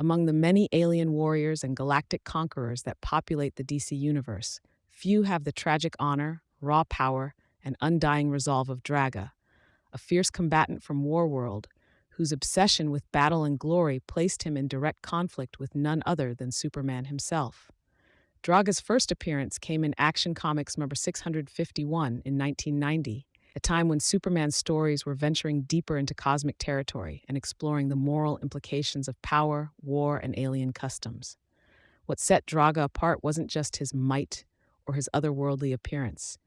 Among the many alien warriors and galactic conquerors that populate the DC universe, few have the tragic honor, raw power, and undying resolve of Draaga, a fierce combatant from Warworld, whose obsession with battle and glory placed him in direct conflict with none other than Superman himself. Draaga's first appearance came in Action Comics number 651 in 1990, a time when Superman's stories were venturing deeper into cosmic territory and exploring the moral implications of power, war, and alien customs. What set Draaga apart wasn't just his might or his otherworldly appearance.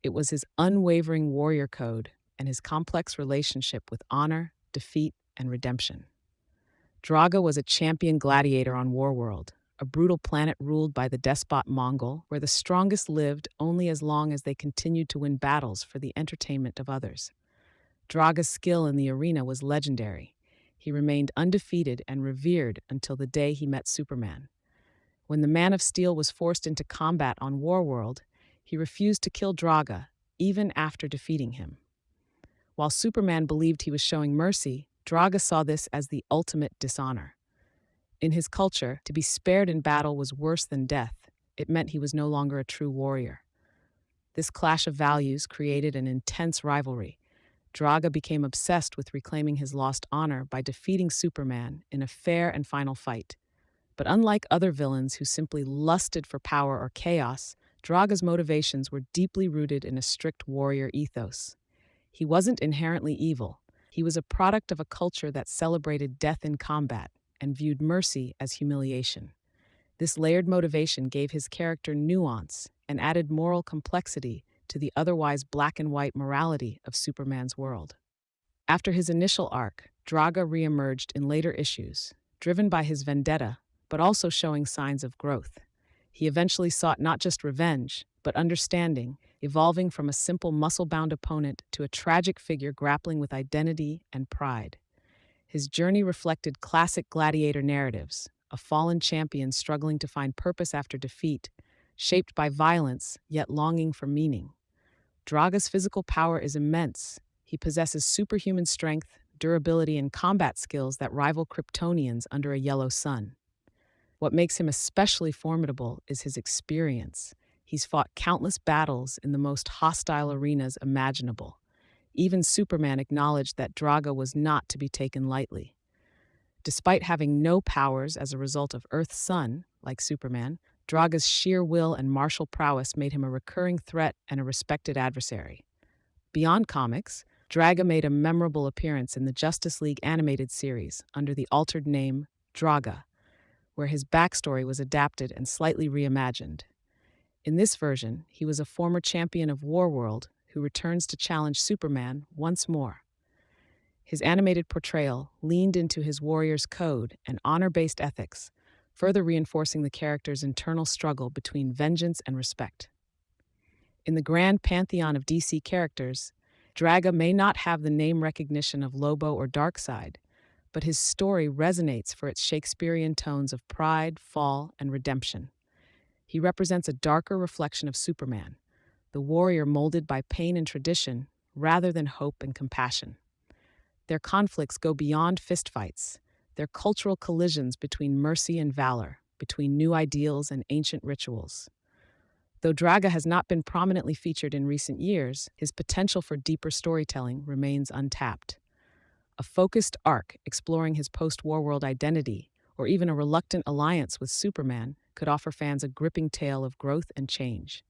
It was his unwavering warrior code and his complex relationship with honor, defeat, and redemption. Draaga was a champion gladiator on Warworld, a brutal planet ruled by the despot Mongol, where the strongest lived only as long as they continued to win battles for the entertainment of others. Draaga's skill in the arena was legendary. He remained undefeated and revered until the day he met Superman. When the Man of Steel was forced into combat on Warworld, he refused to kill Draaga, even after defeating him. While Superman believed he was showing mercy, Draaga saw this as the ultimate dishonor. In his culture, to be spared in battle was worse than death. It meant he was no longer a true warrior. This clash of values created an intense rivalry. Draaga became obsessed with reclaiming his lost honor by defeating Superman in a fair and final fight. But unlike other villains who simply lusted for power or chaos, Draaga's motivations were deeply rooted in a strict warrior ethos. He wasn't inherently evil. He was a product of a culture that celebrated death in combat and viewed mercy as humiliation. This layered motivation gave his character nuance and added moral complexity to the otherwise black and white morality of Superman's world. After his initial arc, Draaga reemerged in later issues, driven by his vendetta, but also showing signs of growth. He eventually sought not just revenge, but understanding, evolving from a simple muscle-bound opponent to a tragic figure grappling with identity and pride. His journey reflected classic gladiator narratives, a fallen champion struggling to find purpose after defeat, shaped by violence, yet longing for meaning. Draaga's physical power is immense. He possesses superhuman strength, durability, and combat skills that rival Kryptonians under a yellow sun. What makes him especially formidable is his experience. He's fought countless battles in the most hostile arenas imaginable. Even Superman acknowledged that Draaga was not to be taken lightly. Despite having no powers as a result of Earth's sun, like Superman, Draaga's sheer will and martial prowess made him a recurring threat and a respected adversary. Beyond comics, Draaga made a memorable appearance in the Justice League animated series under the altered name Draaga, where his backstory was adapted and slightly reimagined. In this version, he was a former champion of Warworld who returns to challenge Superman once more. His animated portrayal leaned into his warrior's code and honor-based ethics, further reinforcing the character's internal struggle between vengeance and respect. In the grand pantheon of DC characters, Draaga may not have the name recognition of Lobo or Darkseid, but his story resonates for its Shakespearean tones of pride, fall, and redemption. He represents a darker reflection of Superman, the warrior molded by pain and tradition rather than hope and compassion. Their conflicts go beyond fistfights. They're cultural collisions between mercy and valor, between new ideals and ancient rituals. Though Draaga has not been prominently featured in recent years, his potential for deeper storytelling remains untapped. A focused arc exploring his post-Warworld identity, or even a reluctant alliance with Superman, could offer fans a gripping tale of growth and change.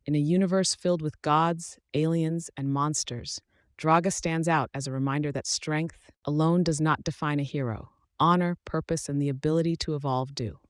In a universe filled with gods, aliens, and monsters, Draaga stands out as a reminder that strength alone does not define a hero. Honor, purpose, and the ability to evolve do.